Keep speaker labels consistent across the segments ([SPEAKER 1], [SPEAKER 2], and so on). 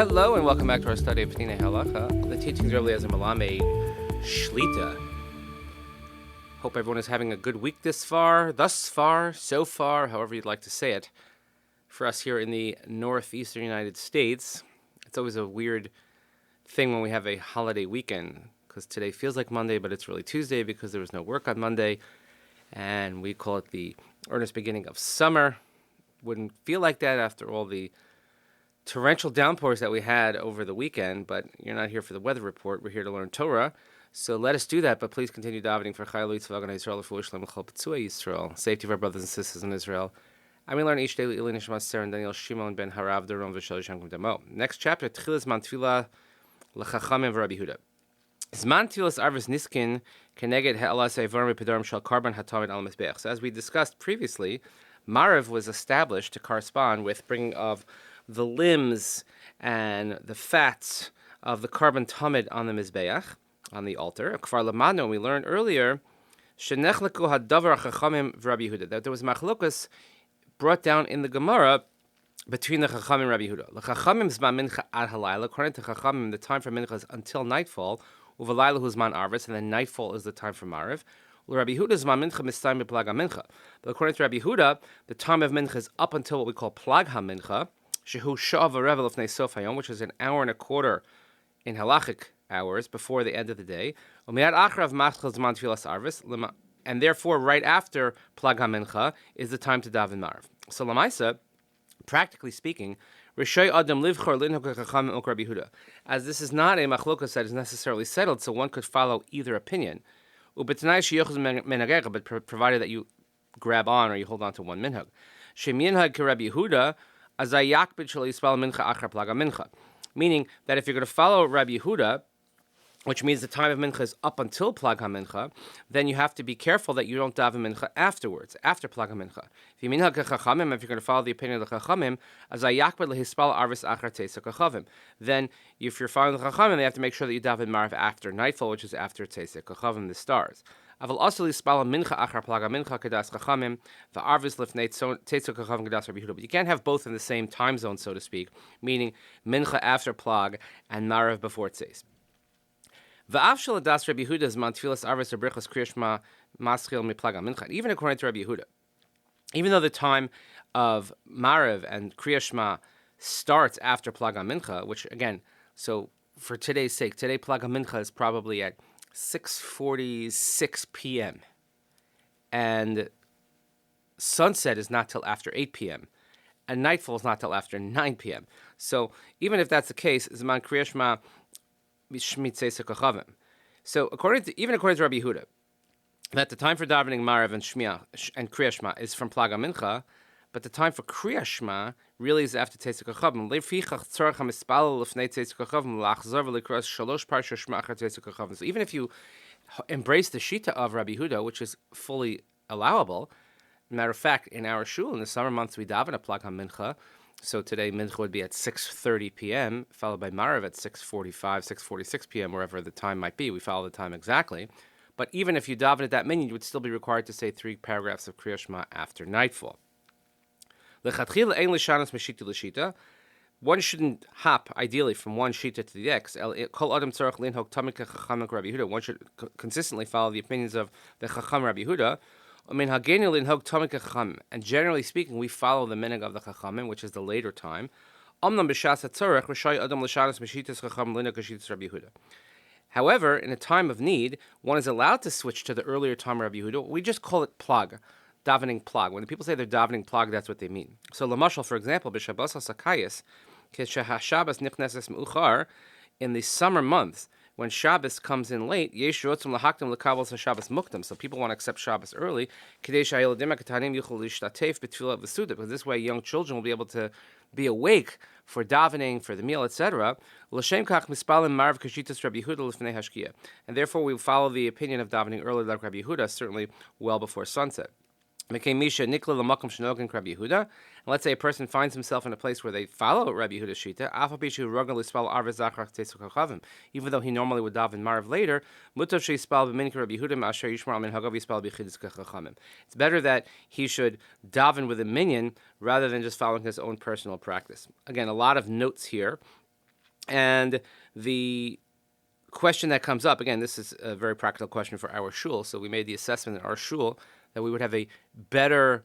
[SPEAKER 1] Hello and welcome back to our study of Peninei Halacha, the teachings of Rabbi Malame Shlita. Hope everyone is having a good week thus far, so far, however you'd like to say it. For us here in the northeastern United States, it's always a weird thing when we have a holiday weekend, because today feels like Monday, but it's really Tuesday because there was no work on Monday, and we call it the earnest beginning of summer. Wouldn't feel like that after all the torrential downpours that we had over the weekend, but you're not here for the weather report. We're here to learn Torah, so let us do that, but please continue davening for Chayil Yitzvah Gan Yisrael, for Yisrael Mechol Petzua Yisrael, safety of our brothers and sisters in Israel. And we learn each day Ili Nishmat Sarah and Daniel Shimon ben Harav Doron V'Shel Yishankum Demo. Next chapter, Tefillah May L'Chachamim V'Rabbi Yehuda. Zman Tefillas Arvis Niskin Keneged Ha'alas Eivarim V'Pedarim Shal Karban Hatamid Al Mizbeach. So as we discussed previously, Marav was established to correspond with bringing of the limbs and the fats of the carbon tamid on the mizbeach, on the altar. Kfar lamano, we learned earlier, shenechleku hadavar chachamim v'Rabbi Yehuda, that there was machlokas brought down in the Gemara between the chachamim and Rabbi Yehuda. The chachamim zman mincha ad halayla. According to chachamim, the time for mincha is until nightfall. Uvalayla hu zman arvis, and then nightfall is the time for mariv. Rabbi Yehuda zman mincha mistayim b'plag mincha. But according to Rabbi Yehuda, the time of mincha is up until what we call plag ha-mincha, shehu shav v'revel of nesof hayom, which is an hour and a quarter in halachic hours before the end of the day. U'miyad achrav matchel zman tefillas arvis, and therefore right after plag ha-mincha is the time to daven marv. So lamaisa, practically speaking, Rishay Adam Livchor Linhok Chachamim Ok Rabbi Yehuda, as this is not a machlokas that is necessarily settled, so one could follow either opinion. But provided that you grab on or you hold on to one minhag. Sheminhag ke Rabbi Yehuda, azayakbid shel yispal mincha achar plaga mincha. Meaning that if you're going to follow Rabbi Yehuda, which means the time of mincha is up until plag ha-mincha, then you have to be careful that you don't daven mincha afterwards, after plag ha-mincha. If you're going to follow the opinion of the chachamim, azayakbid lehispal arvis achar teisek chachavim. Then, if you're following the chachamim, they have to make sure that you daven marv after nightfall, which is after teisek chachavim, the stars. Aval also lispal mincha achar plag ha-mincha kedas chachamim, the arvis lifnei teisek chachavim kedas Rabbi Yehuda. But you can't have both in the same time zone, so to speak, meaning mincha after plag and marv before tzeis. Even according to Rabbi Yehuda, even though the time of Mariv and Kriya Shema starts after Plag HaMincha, which again, so for today's sake, today Plag HaMincha is probably at 6:46 p.m. and sunset is not till after 8 p.m. and nightfall is not till after 9 p.m. So even if that's the case, Zman Kriya Shema so according to Rabbi Yehuda, that the time for davening Mariv and Shmiya and Kriya Shema is from Plag HaMincha, but the time for Kriya Shema really is after Teisek HaChavim. So even if you embrace the Shita of Rabbi Yehuda, which is fully allowable, matter of fact, in our shul in the summer months we daven a Plag HaMincha. So today, mincha would be at 6:30 p.m., followed by Mariv at 6:45, 6:46 p.m., wherever the time might be. We follow the time exactly. But even if you daven at that minyan, you would still be required to say 3 paragraphs of Kriya Shema after nightfall. One shouldn't hop, ideally, from one shita to the next. One should consistently follow the opinions of the Chacham Rabbi Yehuda. And generally speaking, we follow the minhag of the Chachamim, which is the later time. However, in a time of need, one is allowed to switch to the earlier time of Rabbi Yehuda. We just call it plag, davening plag. When people say they're davening plag, that's what they mean. So, lamashal, for example, b'shabas ha-sakayis, k'shahashabas nichneses me'uchar, in the summer months, when Shabbos comes in late, yesh rotzum lahaktam lekabel Shabbos muktam. So people want to accept Shabbos early, because this way young children will be able to be awake for davening, for the meal, etc. And therefore we follow the opinion of davening early like Rabbi Yehuda, certainly well before sunset. And let's say a person finds himself in a place where they follow Rabbi Yehuda's shita, even though he normally would daven Mariv later. It's better that he should daven with a minyan rather than just following his own personal practice. Again, a lot of notes here. And the question that comes up, again, this is a very practical question for our shul, so we made the assessment in our shul that we would have a better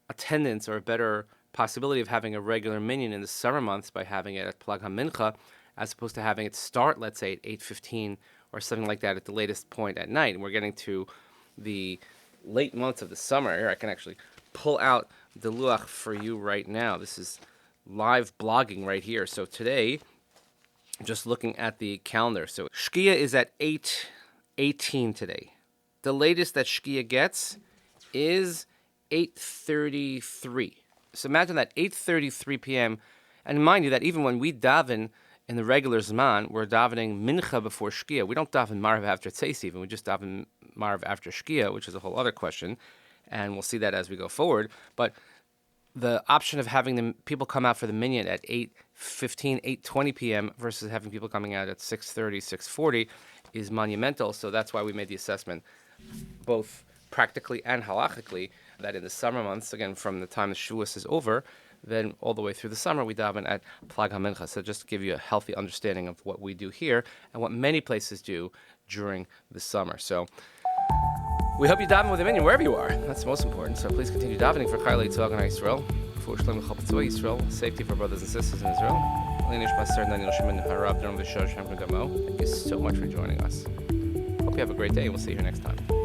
[SPEAKER 1] attendance or a better possibility of having a regular minyan in the summer months by having it at Plag HaMincha, as opposed to having it start, let's say, at 8:15 or something like that at the latest point at night. And we're getting to the late months of the summer. Here, I can actually pull out the luach for you right now. This is live blogging right here. So today, just looking at the calendar. So Shkia is at 8:18 today. The latest that Shkia gets is 8:33. So imagine that 8:33 p.m. And mind you that even when we daven in the regular Zman, we're davening Mincha before Shkia. We don't daven Marv after Tzeis even. We just daven Marv after Shkia, which is a whole other question. And we'll see that as we go forward. But the option of having the people come out for the minyan at 8:15, 8:20 p.m. versus having people coming out at 6:30, 6:40 is monumental. So that's why we made the assessment, both practically and halachically, that in the summer months, again, from the time the Shavuos is over, then all the way through the summer, we daven at Plag HaMincha. So just to give you a healthy understanding of what we do here and what many places do during the summer. So we hope you daven with a minyan wherever you are. That's the most important. So please continue davening for Chayalei Tzvah Yisrael, for Shlem Chapetzoy Yisrael, safety for brothers and sisters in Israel. Thank you so much for joining us. Hope you have a great day. We'll see you here next time.